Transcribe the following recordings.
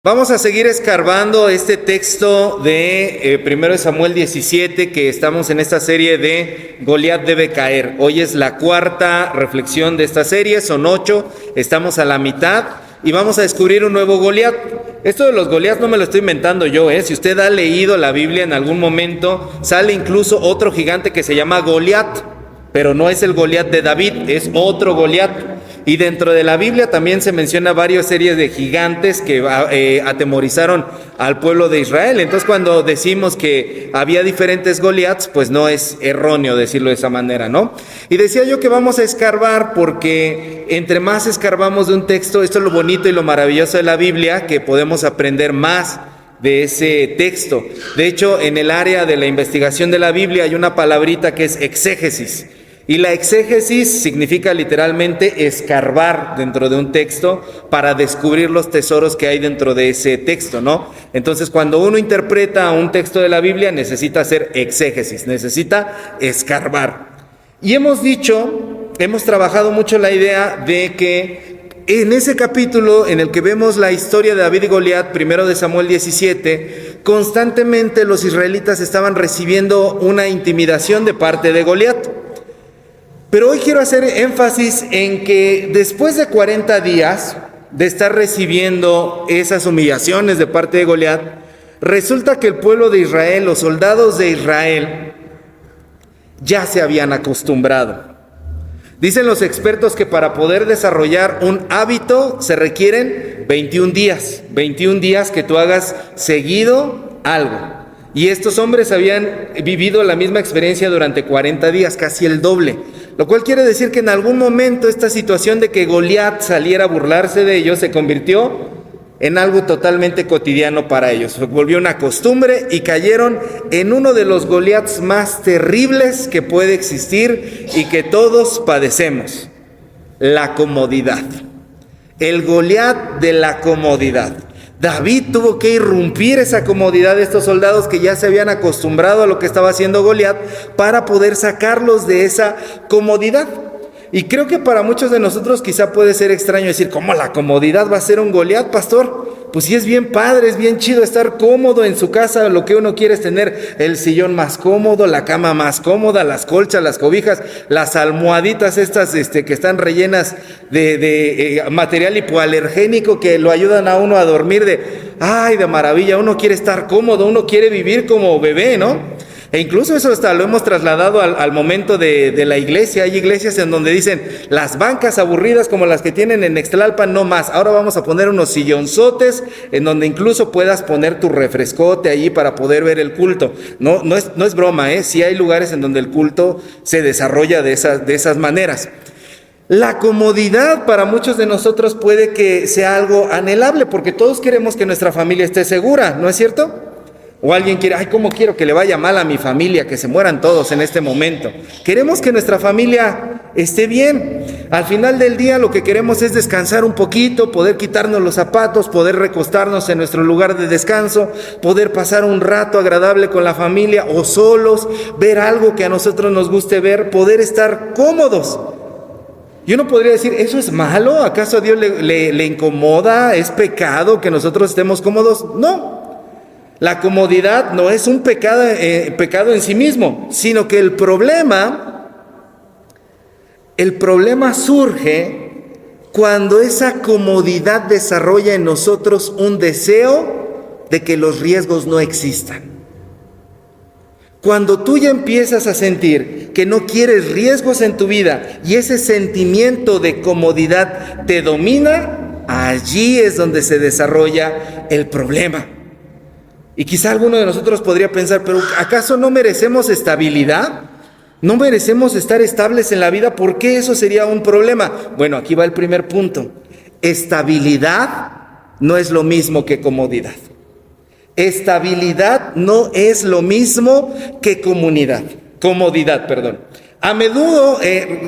Vamos a seguir escarbando este texto de 1 Samuel 17, que estamos en esta serie de Goliat debe caer. Hoy es la cuarta reflexión de esta serie, son 8, estamos a la mitad y vamos a descubrir un nuevo Goliat. Esto de los Goliat no me lo estoy inventando yo, si usted ha leído la Biblia en algún momento, sale incluso otro gigante que se llama Goliat, pero no es el Goliat de David, es otro Goliat. Y dentro de la Biblia también se menciona varias series de gigantes que atemorizaron al pueblo de Israel. Entonces, cuando decimos que había diferentes Goliats, pues no es erróneo decirlo de esa manera, ¿no? Y decía yo que vamos a escarbar porque entre más escarbamos de un texto, esto es lo bonito y lo maravilloso de la Biblia, que podemos aprender más de ese texto. De hecho, en el área de la investigación de la Biblia hay una palabrita que es exégesis. Y la exégesis significa literalmente escarbar dentro de un texto para descubrir los tesoros que hay dentro de ese texto, ¿no? Entonces, cuando uno interpreta un texto de la Biblia, necesita hacer exégesis, necesita escarbar. Y hemos trabajado mucho la idea de que en ese capítulo en el que vemos la historia de David y Goliat, 1 Samuel 17, constantemente los israelitas estaban recibiendo una intimidación de parte de Goliat. Pero hoy quiero hacer énfasis en que después de 40 días de estar recibiendo esas humillaciones de parte de Goliat, resulta que el pueblo de Israel, los soldados de Israel, ya se habían acostumbrado. Dicen los expertos que para poder desarrollar un hábito se requieren 21 días que tú hagas seguido algo. Y estos hombres habían vivido la misma experiencia durante 40 días, casi el doble. Lo cual quiere decir que en algún momento esta situación de que Goliat saliera a burlarse de ellos se convirtió en algo totalmente cotidiano para ellos. Se volvió una costumbre y cayeron en uno de los Goliats más terribles que puede existir y que todos padecemos: la comodidad. El Goliat de la comodidad. David tuvo que irrumpir esa comodidad de estos soldados que ya se habían acostumbrado a lo que estaba haciendo Goliat para poder sacarlos de esa comodidad. Y creo que para muchos de nosotros quizá puede ser extraño decir, ¿cómo la comodidad va a ser un Goliat, pastor? Pues sí, es bien padre, es bien chido estar cómodo en su casa. Lo que uno quiere es tener el sillón más cómodo, la cama más cómoda, las colchas, las cobijas, las almohaditas estas que están rellenas de material hipoalergénico que lo ayudan a uno a dormir de maravilla. Uno quiere estar cómodo, uno quiere vivir como bebé, ¿no? E incluso eso hasta lo hemos trasladado al momento de la iglesia. Hay iglesias en donde dicen, las bancas aburridas como las que tienen en Ixtlalpan, no más. Ahora vamos a poner unos sillonzotes en donde incluso puedas poner tu refrescote allí para poder ver el culto. No es broma, sí hay lugares en donde el culto se desarrolla de esas maneras. La comodidad para muchos de nosotros puede que sea algo anhelable, porque todos queremos que nuestra familia esté segura, ¿no es cierto? O alguien quiere, ¿cómo quiero que le vaya mal a mi familia, que se mueran todos en este momento? Queremos que nuestra familia esté bien. Al final del día lo que queremos es descansar un poquito, poder quitarnos los zapatos, poder recostarnos en nuestro lugar de descanso, poder pasar un rato agradable con la familia o solos, ver algo que a nosotros nos guste ver, poder estar cómodos. Y uno podría decir, ¿eso es malo? ¿Acaso a Dios le incomoda? ¿Es pecado que nosotros estemos cómodos? No. La comodidad no es un pecado en sí mismo, sino que el problema surge cuando esa comodidad desarrolla en nosotros un deseo de que los riesgos no existan. Cuando tú ya empiezas a sentir que no quieres riesgos en tu vida y ese sentimiento de comodidad te domina, allí es donde se desarrolla el problema. Y quizá alguno de nosotros podría pensar, pero ¿acaso no merecemos estabilidad? ¿No merecemos estar estables en la vida? ¿Por qué eso sería un problema? Bueno, aquí va el primer punto. Estabilidad no es lo mismo que comodidad. Estabilidad no es lo mismo que comodidad. A menudo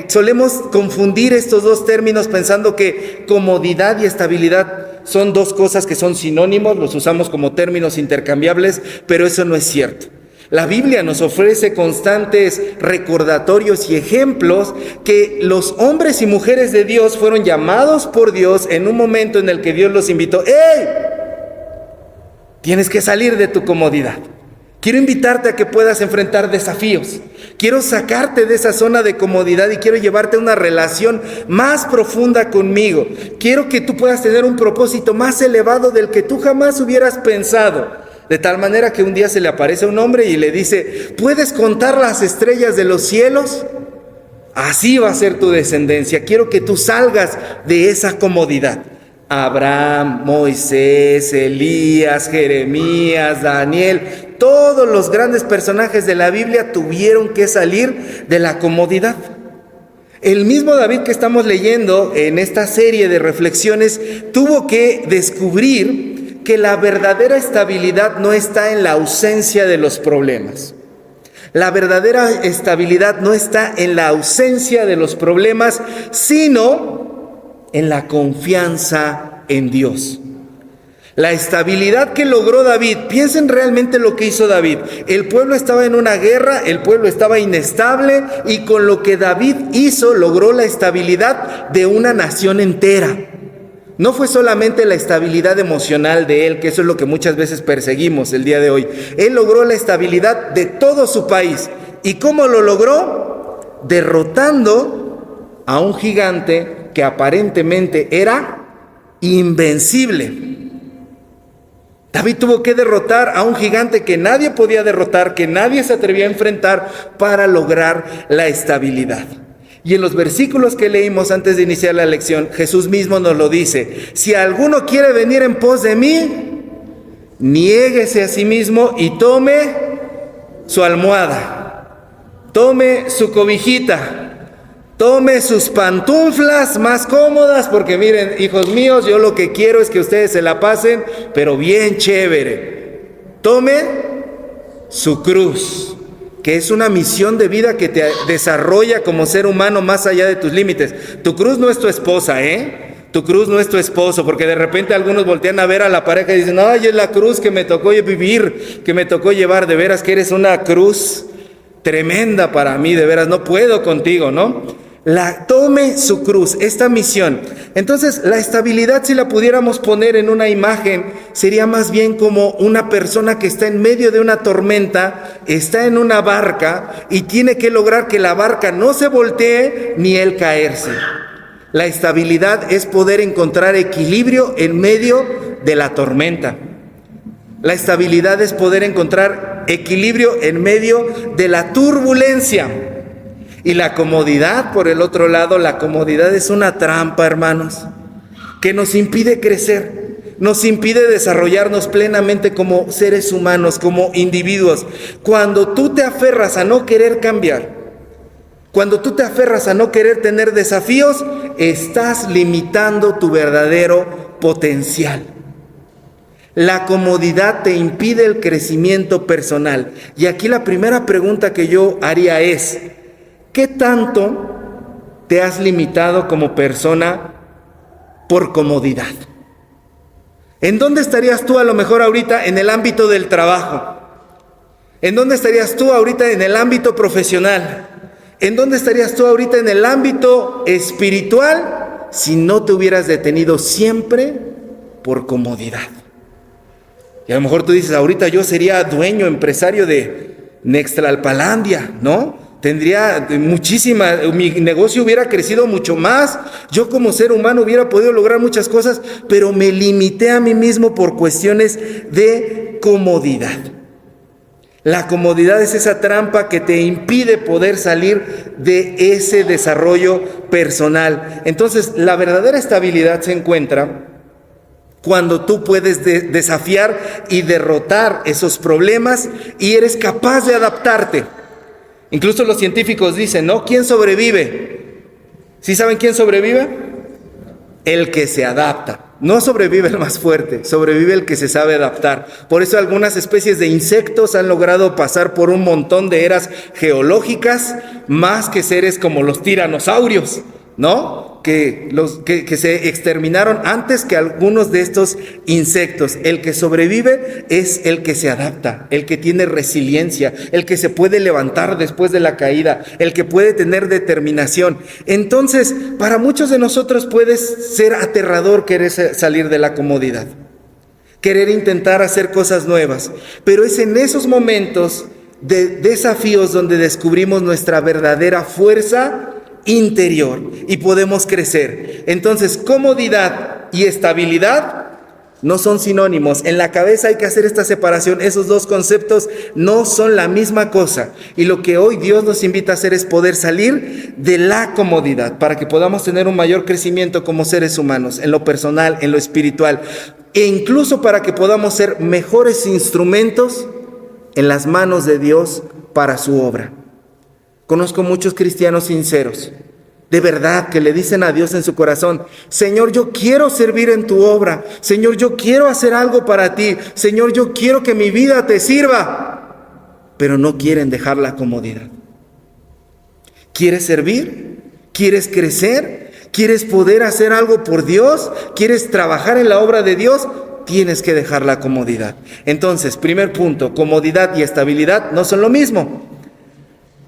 solemos confundir estos dos términos pensando que comodidad y estabilidad son dos cosas que son sinónimos, los usamos como términos intercambiables, pero eso no es cierto. La Biblia nos ofrece constantes recordatorios y ejemplos que los hombres y mujeres de Dios fueron llamados por Dios en un momento en el que Dios los invitó. ¡Hey! Tienes que salir de tu comodidad. Quiero invitarte a que puedas enfrentar desafíos. Quiero sacarte de esa zona de comodidad y quiero llevarte a una relación más profunda conmigo. Quiero que tú puedas tener un propósito más elevado del que tú jamás hubieras pensado. De tal manera que un día se le aparece a un hombre y le dice, ¿puedes contar las estrellas de los cielos? Así va a ser tu descendencia. Quiero que tú salgas de esa comodidad. Abraham, Moisés, Elías, Jeremías, Daniel, todos los grandes personajes de la Biblia tuvieron que salir de la comodidad. El mismo David que estamos leyendo en esta serie de reflexiones tuvo que descubrir que la verdadera estabilidad no está en la ausencia de los problemas. La verdadera estabilidad no está en la ausencia de los problemas, sino en la confianza en Dios. La estabilidad que logró David, piensen realmente lo que hizo David. El pueblo estaba en una guerra, el pueblo estaba inestable y con lo que David hizo logró la estabilidad de una nación entera. No fue solamente la estabilidad emocional de él, que eso es lo que muchas veces perseguimos el día de hoy. Él logró la estabilidad de todo su país. ¿Y cómo lo logró? Derrotando a un gigante que aparentemente era invencible. David tuvo que derrotar a un gigante que nadie podía derrotar, que nadie se atrevía a enfrentar para lograr la estabilidad. Y en los versículos que leímos antes de iniciar la lección, Jesús mismo nos lo dice: si alguno quiere venir en pos de mí, niéguese a sí mismo y tome su almohada, tome su cobijita, tome sus pantuflas más cómodas, porque miren, hijos míos, yo lo que quiero es que ustedes se la pasen, pero bien chévere. Tome su cruz, que es una misión de vida que te desarrolla como ser humano más allá de tus límites. Tu cruz no es tu esposa, Tu cruz no es tu esposo, porque de repente algunos voltean a ver a la pareja y dicen, ay, es la cruz que me tocó vivir, que me tocó llevar. De veras que eres una cruz tremenda para mí, de veras, no puedo contigo, ¿no? Tome su cruz, esta misión. Entonces, la estabilidad, si la pudiéramos poner en una imagen, sería más bien como una persona que está en medio de una tormenta, está en una barca y tiene que lograr que la barca no se voltee ni él caerse. La estabilidad es poder encontrar equilibrio en medio de la tormenta. La estabilidad es poder encontrar equilibrio en medio de la turbulencia. Y la comodidad, por el otro lado, la comodidad es una trampa, hermanos, que nos impide crecer, nos impide desarrollarnos plenamente como seres humanos, como individuos. Cuando tú te aferras a no querer cambiar, cuando tú te aferras a no querer tener desafíos, estás limitando tu verdadero potencial. La comodidad te impide el crecimiento personal. Y aquí la primera pregunta que yo haría es: ¿qué tanto te has limitado como persona por comodidad? ¿En dónde estarías tú a lo mejor ahorita en el ámbito del trabajo? ¿En dónde estarías tú ahorita en el ámbito profesional? ¿En dónde estarías tú ahorita en el ámbito espiritual si no te hubieras detenido siempre por comodidad? Y a lo mejor tú dices, ahorita yo sería dueño, empresario de Nextlalpalandia, ¿no? Tendría muchísima, mi negocio hubiera crecido mucho más, yo como ser humano hubiera podido lograr muchas cosas, pero me limité a mí mismo por cuestiones de comodidad. La comodidad es esa trampa que te impide poder salir de ese desarrollo personal. Entonces, la verdadera estabilidad se encuentra cuando tú puedes desafiar y derrotar esos problemas y eres capaz de adaptarte. Incluso los científicos dicen, ¿no? ¿Quién sobrevive? ¿Sí saben quién sobrevive? El que se adapta. No sobrevive el más fuerte, sobrevive el que se sabe adaptar. Por eso algunas especies de insectos han logrado pasar por un montón de eras geológicas, más que seres como los tiranosaurios, ¿no? Que se exterminaron antes que algunos de estos insectos. El que sobrevive es el que se adapta, el que tiene resiliencia, el que se puede levantar después de la caída, el que puede tener determinación. Entonces, para muchos de nosotros puede ser aterrador querer salir de la comodidad. querer intentar hacer cosas nuevas. Pero es en esos momentos de desafíos donde descubrimos nuestra verdadera fuerza interior y podemos crecer. Entonces, comodidad y estabilidad no son sinónimos. En la cabeza hay que hacer esta separación. Esos dos conceptos no son la misma cosa. Y lo que hoy Dios nos invita a hacer es poder salir de la comodidad para que podamos tener un mayor crecimiento como seres humanos, en lo personal, en lo espiritual, e incluso para que podamos ser mejores instrumentos en las manos de Dios para su obra. Conozco muchos cristianos sinceros, de verdad, que le dicen a Dios en su corazón: Señor, yo quiero servir en tu obra. Señor, yo quiero hacer algo para ti. Señor, yo quiero que mi vida te sirva. Pero no quieren dejar la comodidad. ¿Quieres servir? ¿Quieres crecer? ¿Quieres poder hacer algo por Dios? ¿Quieres trabajar en la obra de Dios? Tienes que dejar la comodidad. Entonces, primer punto, comodidad y estabilidad no son lo mismo.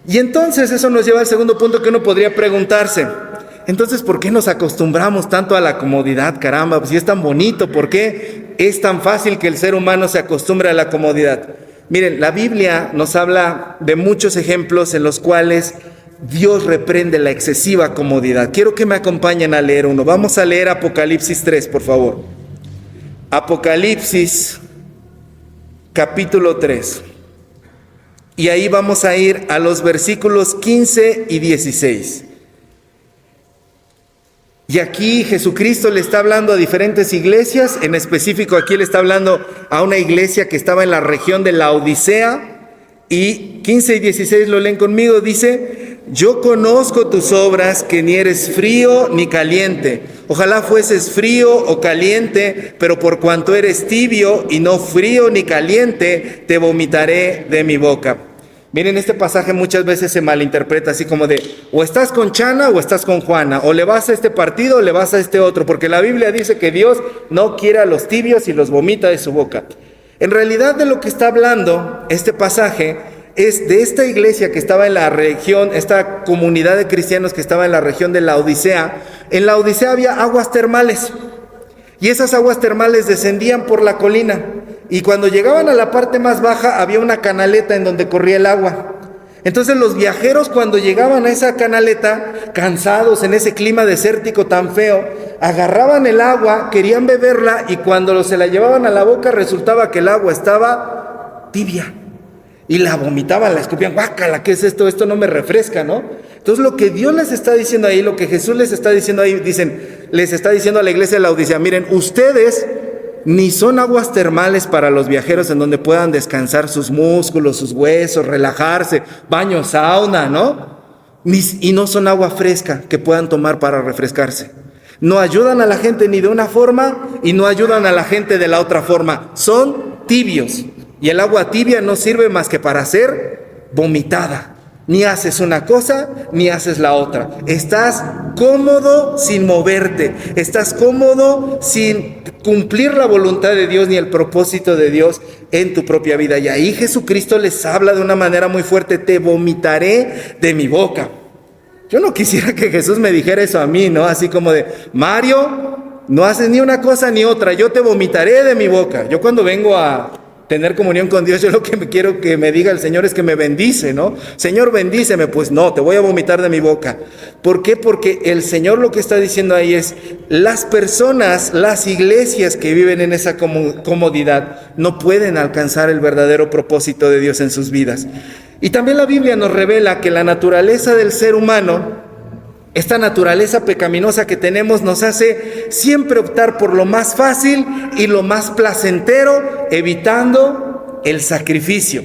Y entonces eso nos lleva al segundo punto que uno podría preguntarse. Entonces, ¿por qué nos acostumbramos tanto a la comodidad? Caramba, pues si es tan bonito, ¿por qué es tan fácil que el ser humano se acostumbre a la comodidad? Miren, la Biblia nos habla de muchos ejemplos en los cuales Dios reprende la excesiva comodidad. Quiero que me acompañen a leer uno. Vamos a leer Apocalipsis 3, por favor. Apocalipsis, capítulo 3. Y ahí vamos a ir a los versículos 15 y 16. Y aquí Jesucristo le está hablando a diferentes iglesias. En específico aquí le está hablando a una iglesia que estaba en la región de Laodicea. Y 15 y 16 lo leen conmigo. Dice: yo conozco tus obras, que ni eres frío ni caliente. Ojalá fueses frío o caliente, pero por cuanto eres tibio y no frío ni caliente, te vomitaré de mi boca. Miren, este pasaje muchas veces se malinterpreta así como de: o estás con Chana o estás con Juana, o le vas a este partido o le vas a este otro, porque la Biblia dice que Dios no quiere a los tibios y los vomita de su boca. En realidad, de lo que está hablando este pasaje es de esta iglesia que estaba en la región, esta comunidad de cristianos que estaba en la región de Laodicea. En Laodicea había aguas termales, y esas aguas termales descendían por la colina, y cuando llegaban a la parte más baja había una canaleta en donde corría el agua. Entonces los viajeros, cuando llegaban a esa canaleta, cansados en ese clima desértico tan feo, agarraban el agua, querían beberla, y cuando se la llevaban a la boca resultaba que el agua estaba tibia. Y la vomitaban, la escupían. ¡Guácala! ¿Qué es esto? Esto no me refresca, ¿no? Entonces lo que Dios les está diciendo ahí, lo que Jesús les está diciendo ahí, les está diciendo a la iglesia de Laodicea: miren, ustedes ni son aguas termales para los viajeros en donde puedan descansar sus músculos, sus huesos, relajarse, baño, sauna, ¿no? Y no son agua fresca que puedan tomar para refrescarse. No ayudan a la gente ni de una forma y no ayudan a la gente de la otra forma. Son tibios. Y el agua tibia no sirve más que para ser vomitada. Ni haces una cosa, ni haces la otra. Estás cómodo sin moverte. Estás cómodo sin cumplir la voluntad de Dios ni el propósito de Dios en tu propia vida. Y ahí Jesucristo les habla de una manera muy fuerte: te vomitaré de mi boca. Yo no quisiera que Jesús me dijera eso a mí, ¿no? Así como de: Mario, no haces ni una cosa ni otra, yo te vomitaré de mi boca. Yo cuando vengo a tener comunión con Dios, yo lo que quiero que me diga el Señor es que me bendice, ¿no? Señor, bendíceme. Pues no, te voy a vomitar de mi boca. ¿Por qué? Porque el Señor lo que está diciendo ahí es: las personas, las iglesias que viven en esa comodidad no pueden alcanzar el verdadero propósito de Dios en sus vidas. Y también la Biblia nos revela que la naturaleza del ser humano, esta naturaleza pecaminosa que tenemos, nos hace siempre optar por lo más fácil y lo más placentero, evitando el sacrificio.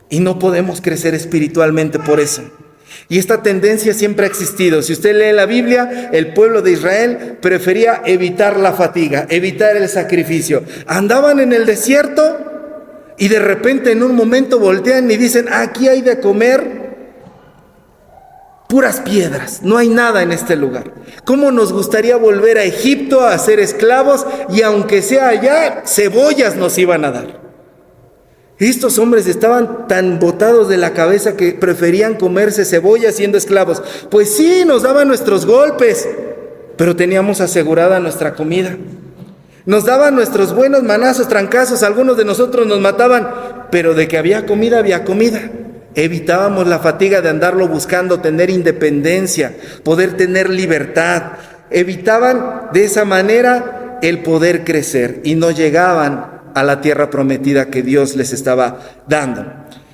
Y no podemos crecer espiritualmente por eso. Y esta tendencia siempre ha existido. Si usted lee la Biblia, el pueblo de Israel prefería evitar la fatiga, evitar el sacrificio. Andaban en el desierto y de repente en un momento voltean y dicen: aquí hay de comer puras piedras, no hay nada en este lugar. ¿Cómo nos gustaría volver a Egipto a ser esclavos? Y aunque sea allá, cebollas nos iban a dar. Estos hombres estaban tan botados de la cabeza que preferían comerse cebollas siendo esclavos. Pues sí, nos daban nuestros golpes, pero teníamos asegurada nuestra comida. Nos daban nuestros buenos manazos, trancazos, algunos de nosotros nos mataban, pero de que había comida, había comida. Evitábamos la fatiga de andarlo buscando, tener independencia, poder tener libertad. Evitaban de esa manera el poder crecer y no llegaban a la tierra prometida que Dios les estaba dando.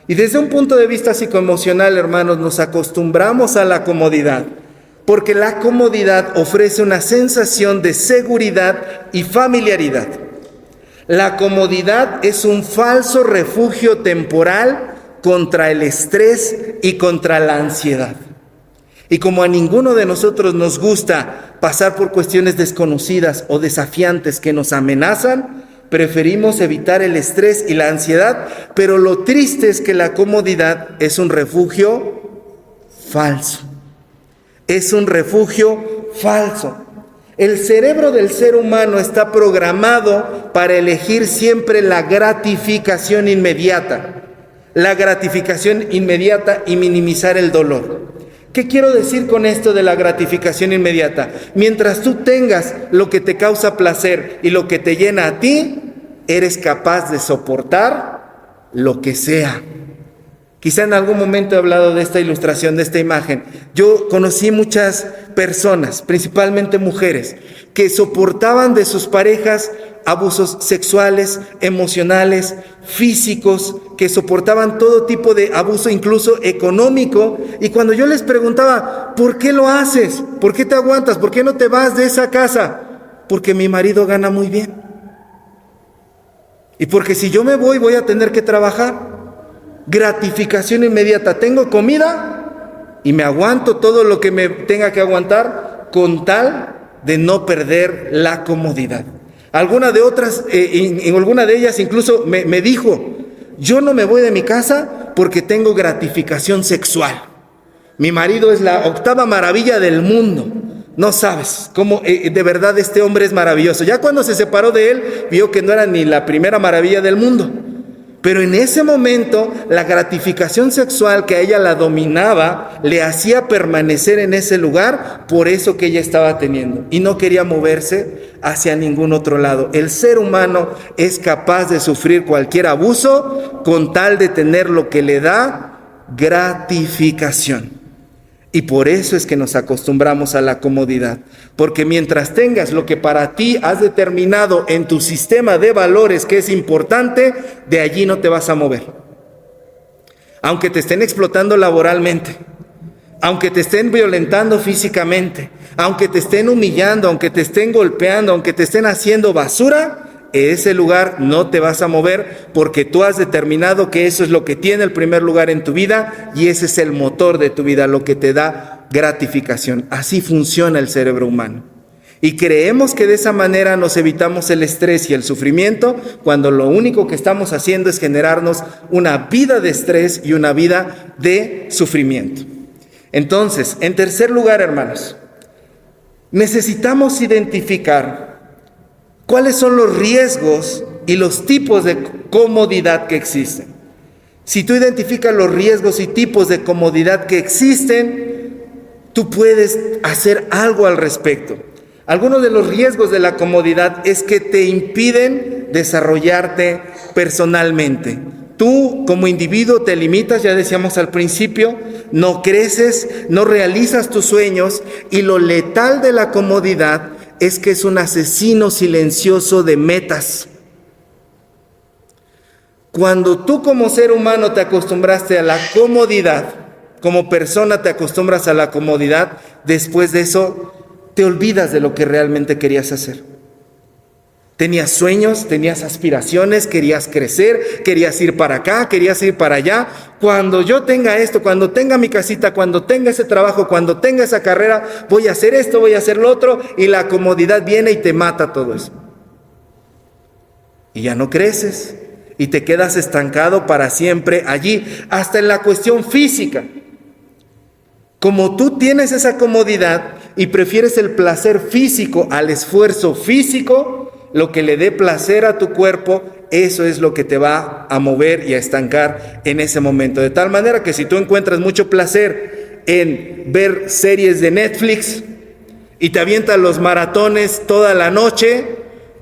Y desde un punto de vista psicoemocional, hermanos, nos acostumbramos a la comodidad, porque la comodidad ofrece una sensación de seguridad y familiaridad. La comodidad es un falso refugio temporal contra el estrés y contra la ansiedad. Y como a ninguno de nosotros nos gusta pasar por cuestiones desconocidas o desafiantes que nos amenazan, preferimos evitar el estrés y la ansiedad, pero lo triste es que la comodidad es un refugio falso. Es un refugio falso. El cerebro del ser humano está programado para elegir siempre la gratificación inmediata. La gratificación inmediata y minimizar el dolor. ¿Qué quiero decir con esto de la gratificación inmediata? Mientras tú tengas lo que te causa placer y lo que te llena a ti, eres capaz de soportar lo que sea. Quizá en algún momento he hablado de esta ilustración, de esta imagen. Yo conocí muchas personas, principalmente mujeres, que soportaban de sus parejas abusos sexuales, emocionales, físicos, que soportaban todo tipo de abuso, incluso económico. Y cuando yo les preguntaba, ¿por qué lo haces? ¿Por qué te aguantas? ¿Por qué no te vas de esa casa? Porque mi marido gana muy bien. Y porque si yo me voy a tener que trabajar. Gratificación inmediata. Tengo comida y me aguanto todo lo que me tenga que aguantar con tal de no perder la comodidad. Alguna de otras, en alguna de ellas incluso me dijo, yo no me voy de mi casa porque tengo gratificación sexual. Mi marido es la octava maravilla del mundo. No sabes cómo de verdad este hombre es maravilloso. Ya cuando se separó de él, vio que no era ni la primera maravilla del mundo. Pero en ese momento, la gratificación sexual que a ella la dominaba, le hacía permanecer en ese lugar por eso que ella estaba teniendo. Y no quería moverse hacia ningún otro lado. El ser humano es capaz de sufrir cualquier abuso con tal de tener lo que le da gratificación. Y por eso es que nos acostumbramos a la comodidad. Porque mientras tengas lo que para ti has determinado en tu sistema de valores que es importante, de allí no te vas a mover. Aunque te estén explotando laboralmente, aunque te estén violentando físicamente, aunque te estén humillando, aunque te estén golpeando, aunque te estén haciendo basura, en ese lugar no te vas a mover porque tú has determinado que eso es lo que tiene el primer lugar en tu vida y ese es el motor de tu vida, lo que te da gratificación. Así funciona el cerebro humano. Y creemos que de esa manera nos evitamos el estrés y el sufrimiento cuando lo único que estamos haciendo es generarnos una vida de estrés y una vida de sufrimiento. Entonces, en tercer lugar, hermanos, necesitamos identificar ¿cuáles son los riesgos y los tipos de comodidad que existen? Si tú identificas los riesgos y tipos de comodidad que existen, tú puedes hacer algo al respecto. Algunos de los riesgos de la comodidad es que te impiden desarrollarte personalmente. Tú como individuo te limitas, ya decíamos al principio, no creces, no realizas tus sueños y lo letal de la comodidad es que es un asesino silencioso de metas. Cuando tú como ser humano te acostumbraste a la comodidad, como persona te acostumbras a la comodidad, después de eso te olvidas de lo que realmente querías hacer. Tenías sueños, tenías aspiraciones, querías crecer, querías ir para acá, querías ir para allá. Cuando yo tenga esto, cuando tenga mi casita, cuando tenga ese trabajo, cuando tenga esa carrera, voy a hacer esto, voy a hacer lo otro, y la comodidad viene y te mata todo eso. Y ya no creces, y te quedas estancado para siempre allí, hasta en la cuestión física. Como tú tienes esa comodidad y prefieres el placer físico al esfuerzo físico, lo que le dé placer a tu cuerpo, eso es lo que te va a mover y a estancar en ese momento. De tal manera que si tú encuentras mucho placer en ver series de Netflix y te avientas los maratones toda la noche,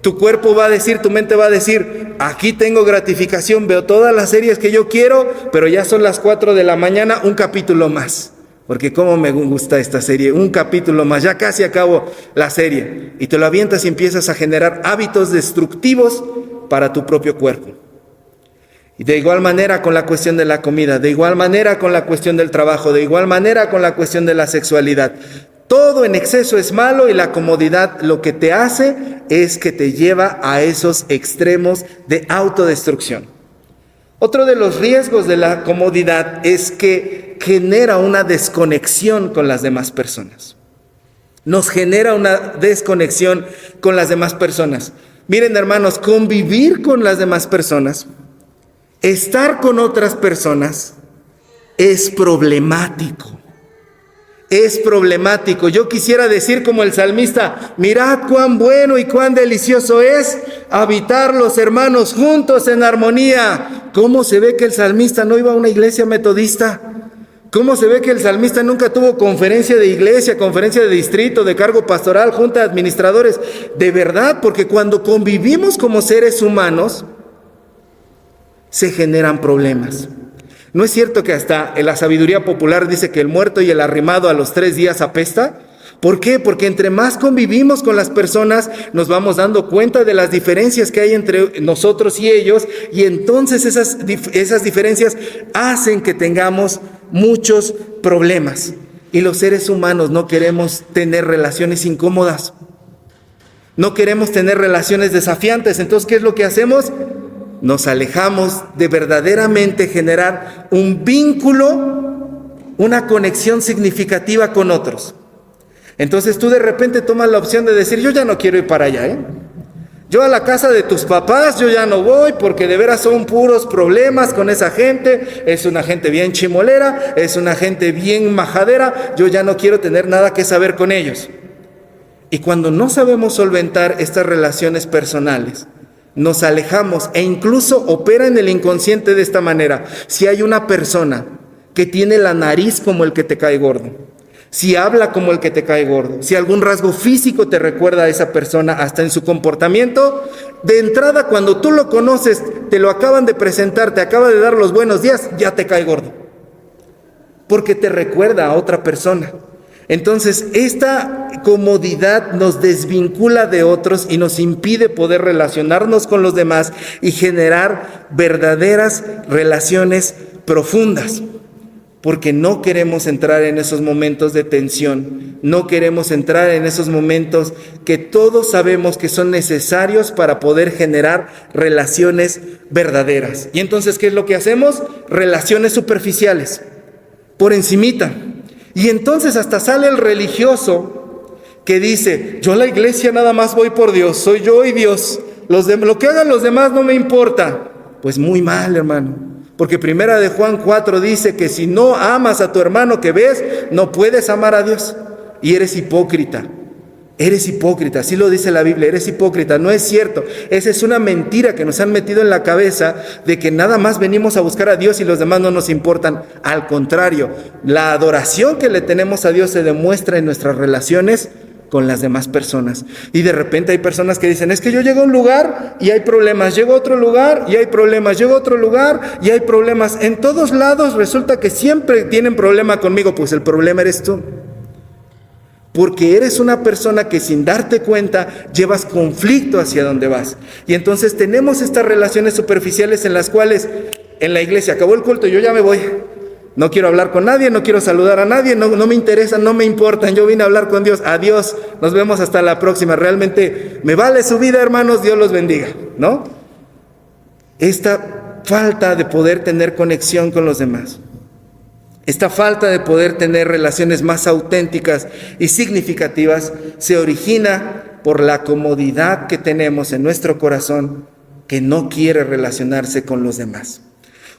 Tu cuerpo va a decir, tu mente va a decir, aquí tengo gratificación, veo todas las series que yo quiero, pero ya son las 4 de la mañana, un capítulo más. Porque cómo me gusta esta serie, un capítulo más, ya casi acabo la serie. Y te lo avientas y empiezas a generar hábitos destructivos para tu propio cuerpo. Y de igual manera con la cuestión de la comida, de igual manera con la cuestión del trabajo, de igual manera con la cuestión de la sexualidad. Todo en exceso es malo y la comodidad lo que te hace es que te lleva a esos extremos de autodestrucción. Otro de los riesgos de la comodidad es que genera una desconexión con las demás personas. Nos genera una desconexión con las demás personas. Miren, hermanos, convivir con las demás personas, estar con otras personas, es problemático. Es problemático. Yo quisiera decir como el salmista, mirad cuán bueno y cuán delicioso es habitar los hermanos juntos en armonía. ¿Cómo se ve que el salmista no iba a una iglesia metodista? ¿Cómo se ve que el salmista nunca tuvo conferencia de iglesia, conferencia de distrito, de cargo pastoral, junta de administradores? De verdad, porque cuando convivimos como seres humanos, se generan problemas. ¿No es cierto que hasta en la sabiduría popular dice que el muerto y el arrimado a los 3 días apesta? ¿Por qué? Porque entre más convivimos con las personas, nos vamos dando cuenta de las diferencias que hay entre nosotros y ellos, y entonces esas diferencias hacen que tengamos muchos problemas. Y los seres humanos no queremos tener relaciones incómodas. No queremos tener relaciones desafiantes. Entonces, ¿qué es lo que hacemos? Nos alejamos de verdaderamente generar un vínculo, una conexión significativa con otros. Entonces tú de repente tomas la opción de decir, yo ya no quiero ir para allá, Yo a la casa de tus papás, yo ya no voy porque de veras son puros problemas con esa gente. Es una gente bien chimolera, es una gente bien majadera. Yo ya no quiero tener nada que saber con ellos. Y cuando no sabemos solventar estas relaciones personales, nos alejamos e incluso opera en el inconsciente de esta manera. Si hay una persona que tiene la nariz como el que te cae gordo, si habla como el que te cae gordo, si algún rasgo físico te recuerda a esa persona hasta en su comportamiento, de entrada cuando tú lo conoces, te lo acaban de presentar, te acaba de dar los buenos días, ya te cae gordo. Porque te recuerda a otra persona. Entonces, esta comodidad nos desvincula de otros y nos impide poder relacionarnos con los demás y generar verdaderas relaciones profundas. Porque no queremos entrar en esos momentos de tensión, no queremos entrar en esos momentos que todos sabemos que son necesarios para poder generar relaciones verdaderas. Y entonces, ¿qué es lo que hacemos? Relaciones superficiales, por encimita. Y entonces hasta sale el religioso que dice, yo a la iglesia nada más voy por Dios, soy yo y Dios, lo que hagan los demás no me importa. Pues muy mal, hermano, porque primera de Juan 4 dice que si no amas a tu hermano que ves, no puedes amar a Dios y eres hipócrita. Eres hipócrita, así lo dice la Biblia, eres hipócrita, no es cierto. Esa es una mentira que nos han metido en la cabeza de que nada más venimos a buscar a Dios y los demás no nos importan. Al contrario, la adoración que le tenemos a Dios se demuestra en nuestras relaciones con las demás personas. Y de repente hay personas que dicen, es que yo llego a un lugar y hay problemas, llego a otro lugar y hay problemas, llego a otro lugar y hay problemas. En todos lados resulta que siempre tienen problema conmigo, pues el problema eres tú. Porque eres una persona que sin darte cuenta llevas conflicto hacia donde vas. Y entonces tenemos estas relaciones superficiales en las cuales en la iglesia acabó el culto, yo ya me voy. No quiero hablar con nadie, no quiero saludar a nadie, no me interesan, no me importan. Yo vine a hablar con Dios. Adiós, nos vemos hasta la próxima. Realmente me vale su vida, hermanos, Dios los bendiga, ¿no? Esta falta de poder tener conexión con los demás. Esta falta de poder tener relaciones más auténticas y significativas se origina por la comodidad que tenemos en nuestro corazón que no quiere relacionarse con los demás.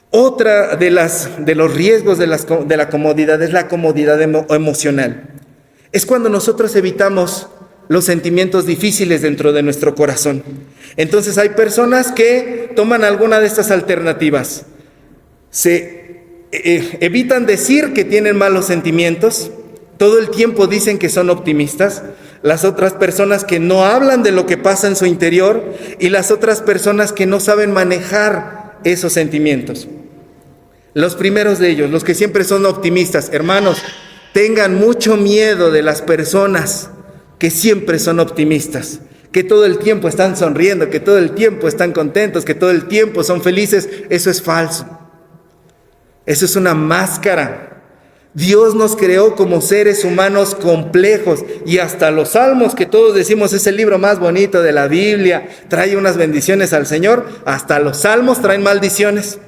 Otra de los riesgos de la comodidad es la comodidad emocional. Es cuando nosotros evitamos los sentimientos difíciles dentro de nuestro corazón. Entonces hay personas que toman alguna de estas alternativas. Evitan decir que tienen malos sentimientos, todo el tiempo dicen que son optimistas, las otras personas que no hablan de lo que pasa en su interior y las otras personas que no saben manejar esos sentimientos. Los primeros de ellos, los que siempre son optimistas, hermanos, tengan mucho miedo de las personas que siempre son optimistas, que todo el tiempo están sonriendo, que todo el tiempo están contentos, que todo el tiempo son felices. Eso es falso. Eso es una máscara. Dios nos creó como seres humanos complejos y hasta los Salmos, que todos decimos es el libro más bonito de la Biblia, trae unas bendiciones al Señor, hasta los Salmos traen maldiciones.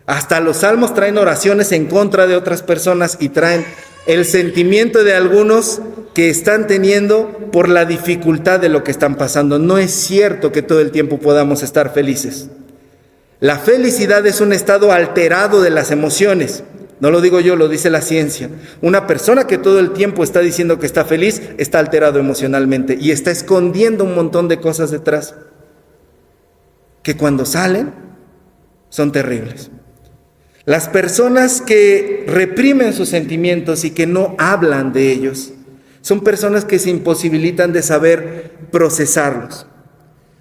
Hasta los Salmos traen oraciones en contra de otras personas y traen el sentimiento de algunos que están teniendo por la dificultad de lo que están pasando. No es cierto que todo el tiempo podamos estar felices. La felicidad es un estado alterado de las emociones. No lo digo yo, lo dice la ciencia. Una persona que todo el tiempo está diciendo que está feliz, está alterado emocionalmente y está escondiendo un montón de cosas detrás, que cuando salen son terribles. Las personas que reprimen sus sentimientos y que no hablan de ellos, son personas que se imposibilitan de saber procesarlos.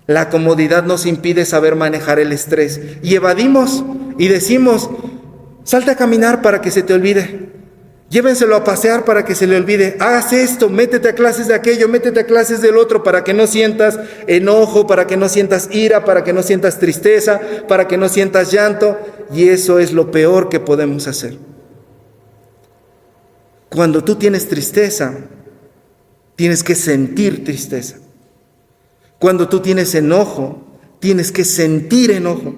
La comodidad nos impide saber manejar el estrés y evadimos y decimos: salte a caminar para que se te olvide. Llévenselo a pasear para que se le olvide. Haz esto, métete a clases de aquello, métete a clases del otro para que no sientas enojo, para que no sientas ira, para que no sientas tristeza, para que no sientas llanto. Y eso es lo peor que podemos hacer. Cuando tú tienes tristeza, tienes que sentir tristeza. Cuando tú tienes enojo, tienes que sentir enojo.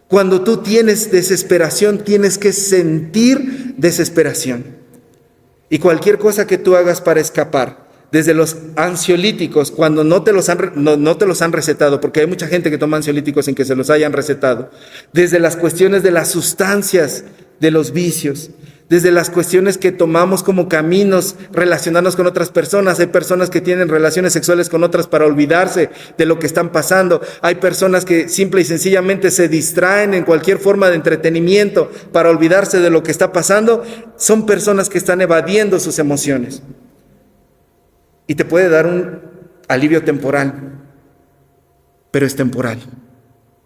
Cuando tú tienes desesperación, tienes que sentir desesperación. Y cualquier cosa que tú hagas para escapar, desde los ansiolíticos, cuando no te los han recetado, porque hay mucha gente que toma ansiolíticos sin que se los hayan recetado, desde las cuestiones de las sustancias, de los vicios, desde las cuestiones que tomamos como caminos, relacionarnos con otras personas. Hay personas que tienen relaciones sexuales con otras para olvidarse de lo que están pasando. Hay personas que simple y sencillamente se distraen en cualquier forma de entretenimiento para olvidarse de lo que está pasando. Son personas que están evadiendo sus emociones. Y te puede dar un alivio temporal, pero es temporal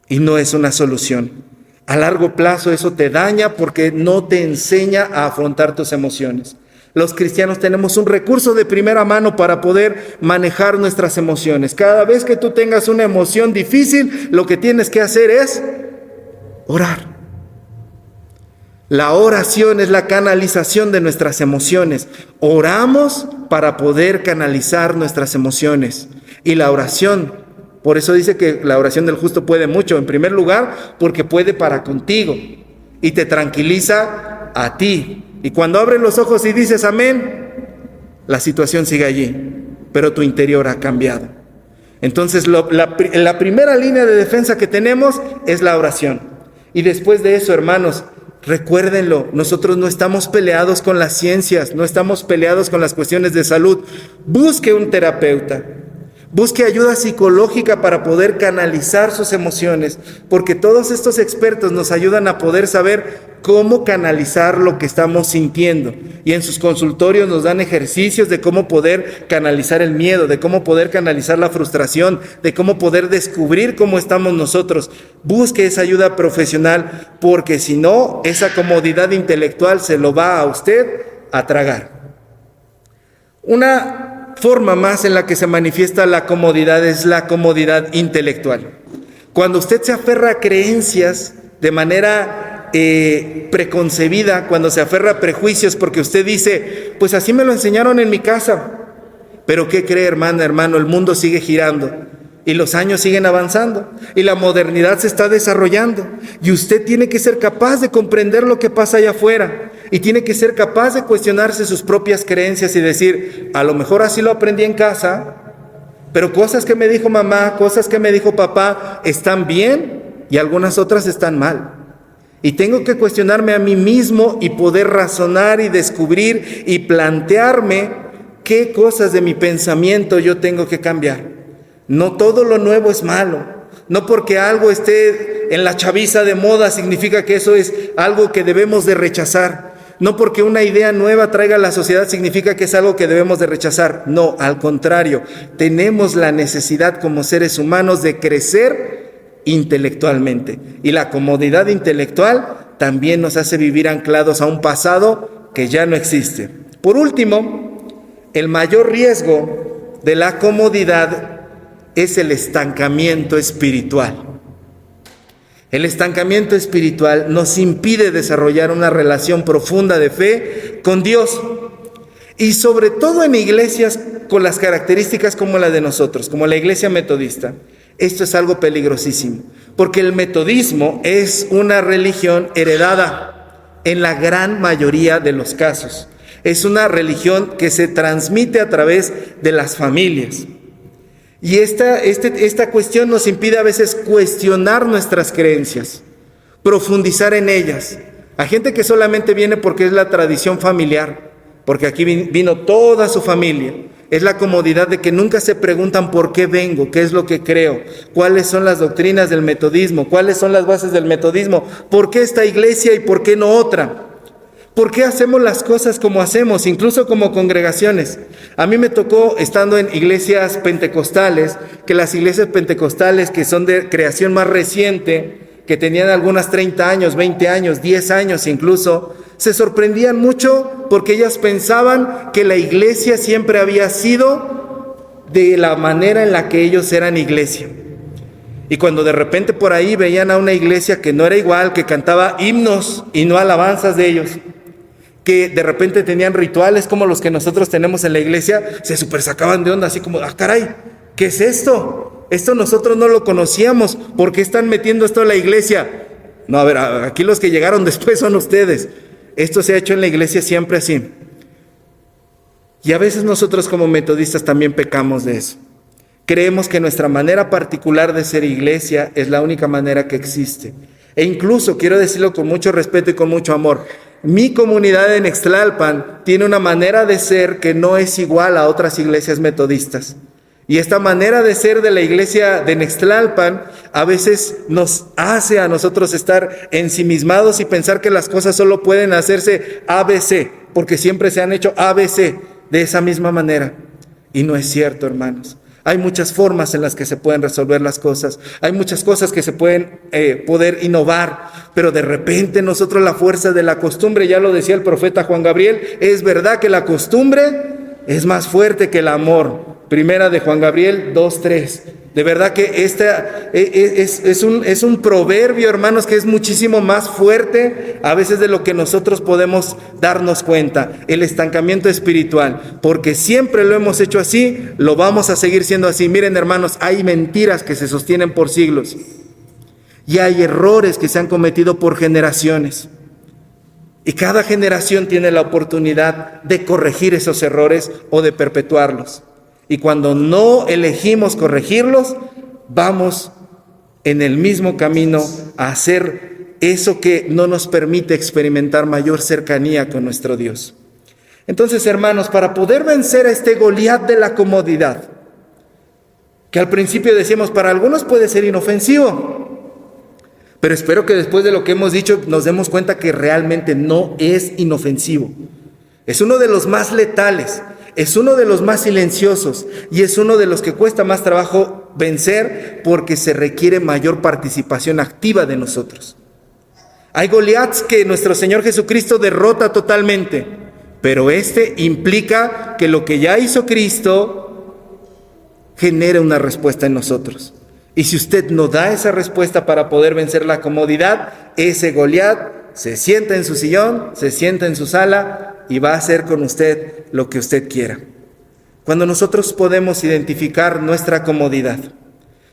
y no es una solución. A largo plazo eso te daña porque no te enseña a afrontar tus emociones. Los cristianos tenemos un recurso de primera mano para poder manejar nuestras emociones. Cada vez que tú tengas una emoción difícil, lo que tienes que hacer es orar. La oración es la canalización de nuestras emociones. Oramos para poder canalizar nuestras emociones. Y la oración, por eso dice que la oración del justo puede mucho. En primer lugar, porque puede para contigo y te tranquiliza a ti. Y cuando abres los ojos y dices amén, la situación sigue allí, pero tu interior ha cambiado. Entonces, la primera línea de defensa que tenemos es la oración. Y después de eso, hermanos, recuérdenlo, nosotros no estamos peleados con las ciencias, no estamos peleados con las cuestiones de salud. Busque un terapeuta. Busque ayuda psicológica para poder canalizar sus emociones, porque todos estos expertos nos ayudan a poder saber cómo canalizar lo que estamos sintiendo. Y en sus consultorios nos dan ejercicios de cómo poder canalizar el miedo, de cómo poder canalizar la frustración, de cómo poder descubrir cómo estamos nosotros. Busque esa ayuda profesional, porque si no, esa comodidad intelectual se lo va a usted a tragar. Una forma más en la que se manifiesta la comodidad es la comodidad intelectual. Cuando usted se aferra a creencias de manera preconcebida, cuando se aferra a prejuicios porque usted dice, pues así me lo enseñaron en mi casa. Pero ¿qué cree, hermano? El mundo sigue girando y los años siguen avanzando y la modernidad se está desarrollando y usted tiene que ser capaz de comprender lo que pasa allá afuera. Y tiene que ser capaz de cuestionarse sus propias creencias y decir, a lo mejor así lo aprendí en casa, pero cosas que me dijo mamá, cosas que me dijo papá, están bien y algunas otras están mal. Y tengo que cuestionarme a mí mismo y poder razonar y descubrir y plantearme qué cosas de mi pensamiento yo tengo que cambiar. No todo lo nuevo es malo. No porque algo esté en la chaviza de moda significa que eso es algo que debemos de rechazar. No porque una idea nueva traiga a la sociedad significa que es algo que debemos de rechazar. No, al contrario, tenemos la necesidad como seres humanos de crecer intelectualmente. Y la comodidad intelectual también nos hace vivir anclados a un pasado que ya no existe. Por último, el mayor riesgo de la comodidad es el estancamiento espiritual. El estancamiento espiritual nos impide desarrollar una relación profunda de fe con Dios, y sobre todo en iglesias con las características como la de nosotros, como la iglesia metodista. Esto es algo peligrosísimo, porque el metodismo es una religión heredada en la gran mayoría de los casos. Es una religión que se transmite a través de las familias. Y esta cuestión nos impide a veces cuestionar nuestras creencias, profundizar en ellas. Hay gente que solamente viene porque es la tradición familiar, porque aquí vino toda su familia. Es la comodidad de que nunca se preguntan por qué vengo, qué es lo que creo, cuáles son las doctrinas del metodismo, cuáles son las bases del metodismo, por qué esta iglesia y por qué no otra. ¿Por qué hacemos las cosas como hacemos, incluso como congregaciones? A mí me tocó, estando en iglesias pentecostales, que las iglesias pentecostales que son de creación más reciente, que tenían algunas 30 años, 20 años, 10 años incluso, se sorprendían mucho porque ellas pensaban que la iglesia siempre había sido de la manera en la que ellos eran iglesia. Y cuando de repente por ahí veían a una iglesia que no era igual, que cantaba himnos y no alabanzas de ellos, que de repente tenían rituales como los que nosotros tenemos en la iglesia, se super sacaban de onda, así como, caray, ¿qué es esto? Esto nosotros no lo conocíamos, ¿por qué están metiendo esto en la iglesia? No, a ver, aquí los que llegaron después son ustedes. Esto se ha hecho en la iglesia siempre así. Y a veces nosotros como metodistas también pecamos de eso. Creemos que nuestra manera particular de ser iglesia es la única manera que existe. E incluso, quiero decirlo con mucho respeto y con mucho amor, mi comunidad en Ixtlalpan tiene una manera de ser que no es igual a otras iglesias metodistas. Y esta manera de ser de la iglesia de Ixtlalpan a veces nos hace a nosotros estar ensimismados y pensar que las cosas solo pueden hacerse ABC, porque siempre se han hecho ABC de esa misma manera. Y no es cierto, hermanos. Hay muchas formas en las que se pueden resolver las cosas. Hay muchas cosas que se pueden poder innovar. Pero de repente nosotros la fuerza de la costumbre, ya lo decía el profeta Juan Gabriel, es verdad que la costumbre es más fuerte que el amor. Primera de Juan Gabriel 2:3. De verdad que esta es un proverbio, hermanos, que es muchísimo más fuerte a veces de lo que nosotros podemos darnos cuenta. El estancamiento espiritual, porque siempre lo hemos hecho así, lo vamos a seguir siendo así. Miren, hermanos, hay mentiras que se sostienen por siglos y hay errores que se han cometido por generaciones. Y cada generación tiene la oportunidad de corregir esos errores o de perpetuarlos. Y cuando no elegimos corregirlos, vamos en el mismo camino a hacer eso que no nos permite experimentar mayor cercanía con nuestro Dios. Entonces, hermanos, para poder vencer a este Goliat de la comodidad, que al principio decíamos para algunos puede ser inofensivo, pero espero que después de lo que hemos dicho nos demos cuenta que realmente no es inofensivo. Es uno de los más letales. Es uno de los más silenciosos y es uno de los que cuesta más trabajo vencer porque se requiere mayor participación activa de nosotros. Hay Goliats que nuestro Señor Jesucristo derrota totalmente, pero este implica que lo que ya hizo Cristo genere una respuesta en nosotros. Y si usted no da esa respuesta para poder vencer la comodidad, ese Goliat se sienta en su sillón, se sienta en su sala y va a hacer con usted lo que usted quiera. Cuando nosotros podemos identificar nuestra comodidad,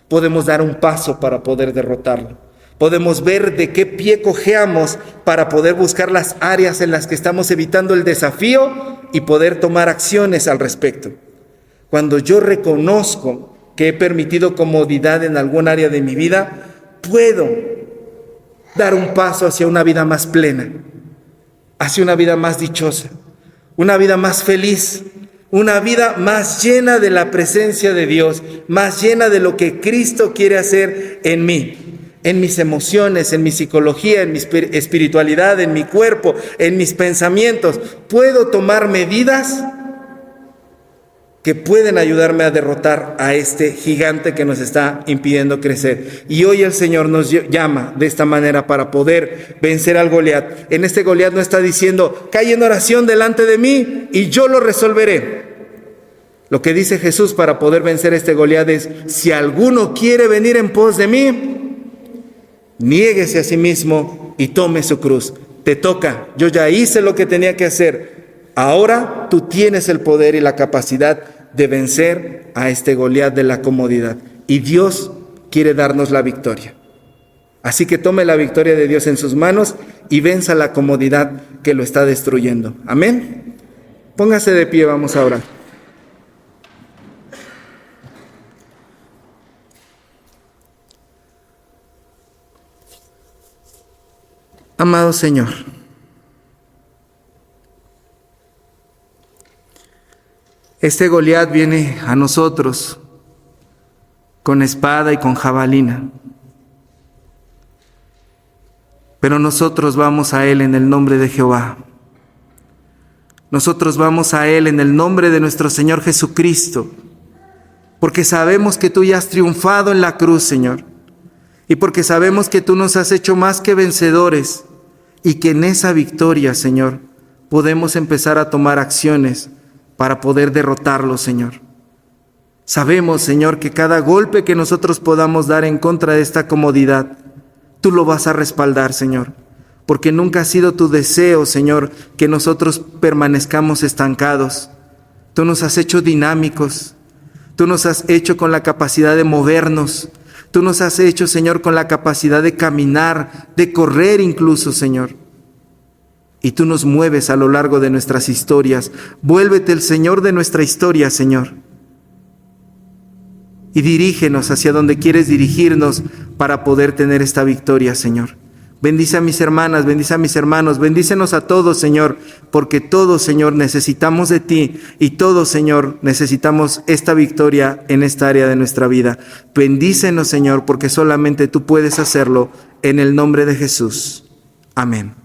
podemos dar un paso para poder derrotarlo. Podemos ver de qué pie cojeamos para poder buscar las áreas en las que estamos evitando el desafío y poder tomar acciones al respecto. Cuando yo reconozco que he permitido comodidad en algún área de mi vida, puedo dar un paso hacia una vida más plena, hacia una vida más dichosa, una vida más feliz, una vida más llena de la presencia de Dios, más llena de lo que Cristo quiere hacer en mí. en mis emociones, en mi psicología, en mi espiritualidad, en mi cuerpo, en mis pensamientos. Puedo tomar medidas que pueden ayudarme a derrotar a este gigante que nos está impidiendo crecer. Y hoy el Señor nos llama de esta manera para poder vencer al Goliat. En este Goliat no está diciendo, cae en oración delante de mí y yo lo resolveré. Lo que dice Jesús para poder vencer este Goliat es, si alguno quiere venir en pos de mí, niéguese a sí mismo y tome su cruz. Te toca, yo ya hice lo que tenía que hacer. Ahora tú tienes el poder y la capacidad de vencer a este Goliat de la comodidad. Y Dios quiere darnos la victoria. Así que tome la victoria de Dios en sus manos y venza la comodidad que lo está destruyendo. Amén. Póngase de pie, vamos a orar. Amado Señor, este Goliat viene a nosotros con espada y con jabalina, pero nosotros vamos a él en el nombre de Jehová. Nosotros vamos a él en el nombre de nuestro Señor Jesucristo, porque sabemos que tú ya has triunfado en la cruz, Señor, y porque sabemos que tú nos has hecho más que vencedores y que en esa victoria, Señor, podemos empezar a tomar acciones para poder derrotarlo, Señor. Sabemos, Señor, que cada golpe que nosotros podamos dar en contra de esta comodidad, tú lo vas a respaldar, Señor, porque nunca ha sido tu deseo, Señor, que nosotros permanezcamos estancados. Tú nos has hecho dinámicos, tú nos has hecho con la capacidad de movernos, tú nos has hecho, Señor, con la capacidad de caminar, de correr incluso, Señor. Y tú nos mueves a lo largo de nuestras historias. Vuélvete el Señor de nuestra historia, Señor. Y dirígenos hacia donde quieres dirigirnos para poder tener esta victoria, Señor. Bendice a mis hermanas, bendice a mis hermanos, bendícenos a todos, Señor, porque todos, Señor, necesitamos de ti y todos, Señor, necesitamos esta victoria en esta área de nuestra vida. Bendícenos, Señor, porque solamente tú puedes hacerlo en el nombre de Jesús. Amén.